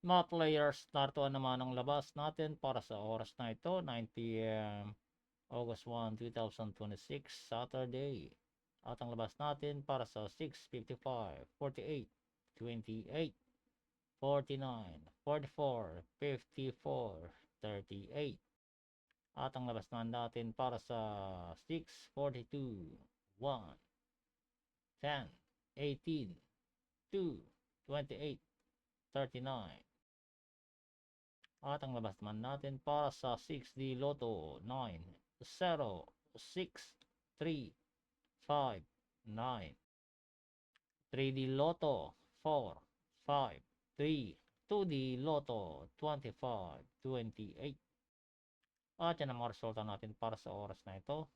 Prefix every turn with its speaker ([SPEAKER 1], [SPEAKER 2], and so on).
[SPEAKER 1] Mga players, narito naman ang labas natin para sa oras na ito, 9 p.m. August 1, 2026, Saturday. At ang labas natin para sa 6:55, 48, 28, 49, 44, 54, 38. At ang labas natin para sa 6:42, 1, 10, 18, 2, 28, 39. At ang labas naman natin para sa 6D Lotto 9, 0, 6, 3, 5, 9. 3D Lotto 4, 5, 3, 2D Lotto 25, 28. At yan ang mga resulta natin para sa oras na ito.